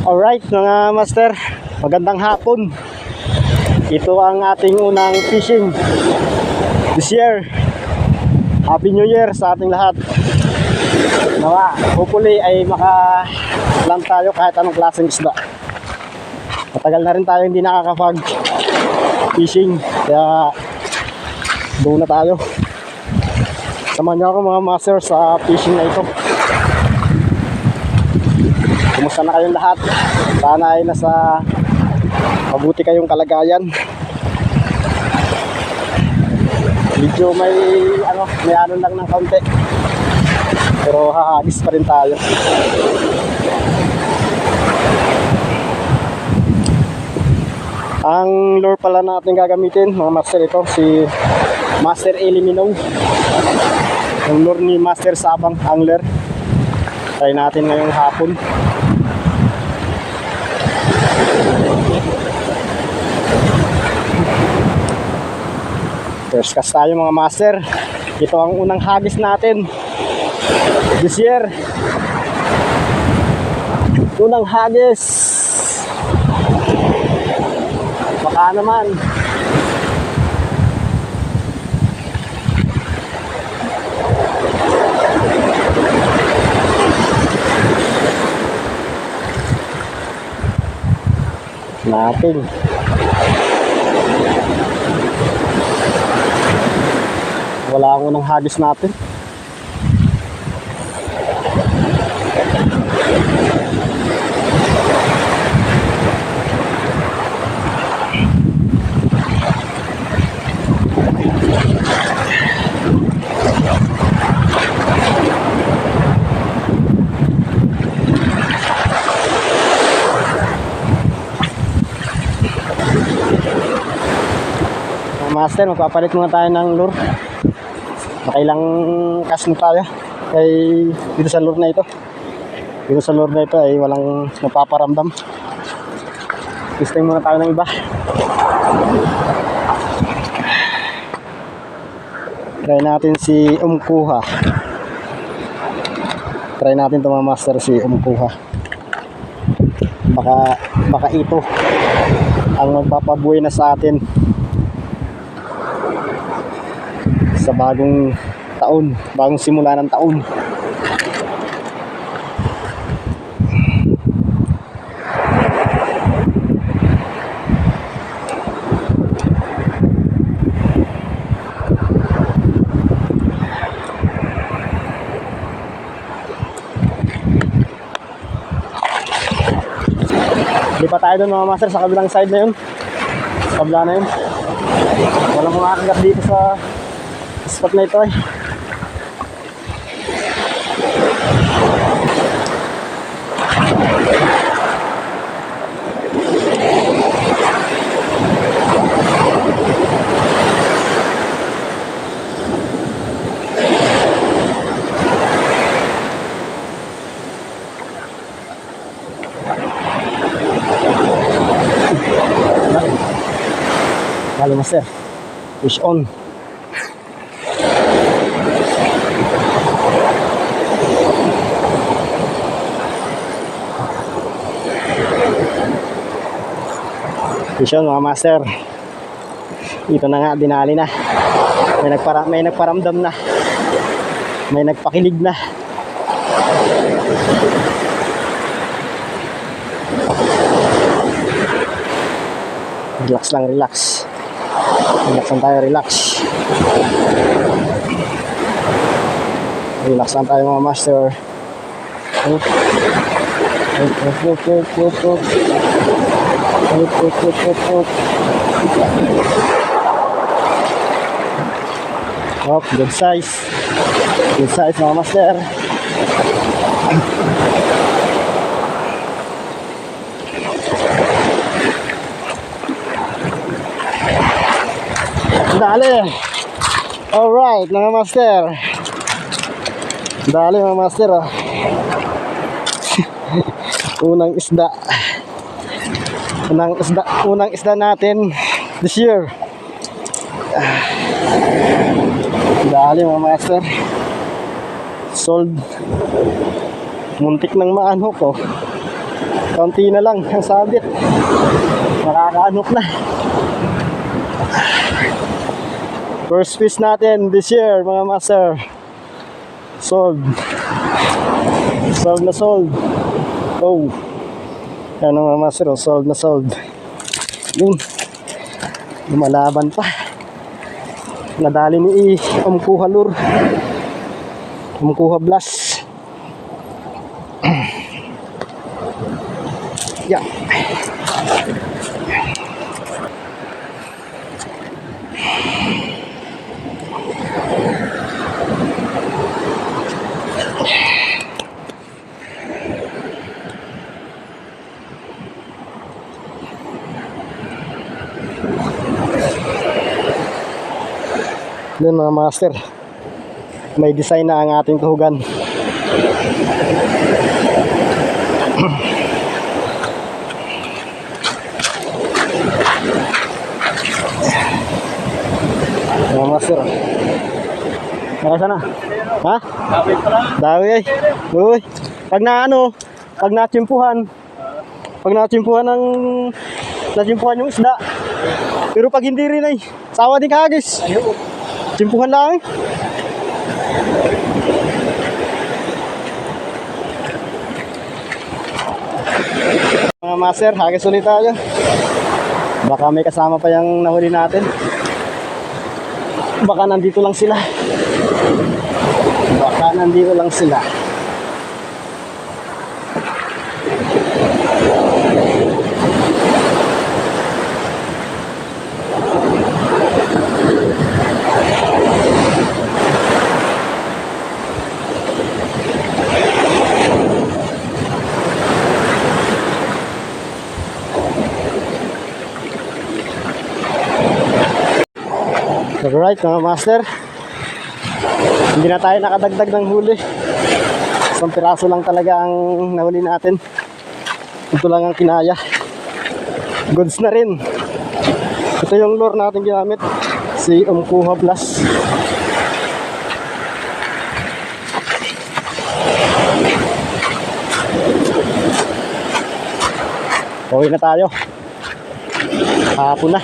Alright mga master, magandang hapon. Ito ang ating unang fishing this year. Happy New Year sa ating lahat. Nawa, hopefully ay makalang tayo kahit anong klaseng isda. Matagal na rin tayo hindi nakakapag fishing, kaya doon na tayo. Samahan niyo ako mga master sa fishing na ito. Kumusta na kayong lahat? Sana ay nasa mabuti kayong kalagayan. Medyo may ano lang ng kaunti, pero hahagis pa rin tayo. Ang lure pala natin gagamitin mga master, ito si Master Eliminaw. Yung lure ni Master Sabang Angler. Try natin ngayong hapon. First cast tayo mga master. Ito ang unang hagis natin this year. Unang hagis. Baka naman. Natin. Wala ang unang hagis natin. Master, magpapalit muna tayo ng lure. Nakailang cast na tayo kay dito sa lure na ito. Dito sa lure na ito ay walang napaparamdam. Testing muna tayo ng iba. Try natin si Umkuha. Try natin ito mga master, si Umkuha. Baka ito ang magpapabuhay na sa atin sa bagong taon, bagong simula ng taon. Di pa tayo doon mga master, sa kabilang side na yun, sa kabila na yun. Walang makakagat dito sa spot na ito eh. Halo master, fish on. Vision mga master, ito na nga, dinali na. May nagparamdam na, may nagpakilig na. Relax lang, relax. Relax lang tayo, relax. Relax lang tayo mga master. Oh, good size. Good size mga master. Dali. Alright mga master. Dali mga master. Unang isda natin this year. Dali mga master. Sold. Muntik ng maano ko. Kaunti na lang ang sabit. Makakaanok na. First fish natin this year, mga master. Sold. Sold na sold. Oh. Yan mga master, oh. Sold na sold. Yun. Lumalaban pa. Nadali ni Umkuha lure. Umkuha blast. Yeah. Yun mga master, may design na ang ating tuhugan. Mga master, nakasa na? Ha? Dawi ay. Uy, pag natsimpuhan yung isda. Pero pag hindi rin ay, sawa din kagis. Simpuhan lang. Mga master, hagis ulit tayo. Baka may kasama pa yung nahuli natin. Baka nandito lang sila. Alright mga master, hindi na tayo nakadagdag ng huli. Isang piraso lang talaga ang nahuli natin. Ito lang ang kinaya. Goods na rin. Ito yung lure natin ginamit, si Umkuha Plus. Uwi na tayo. Hapon na.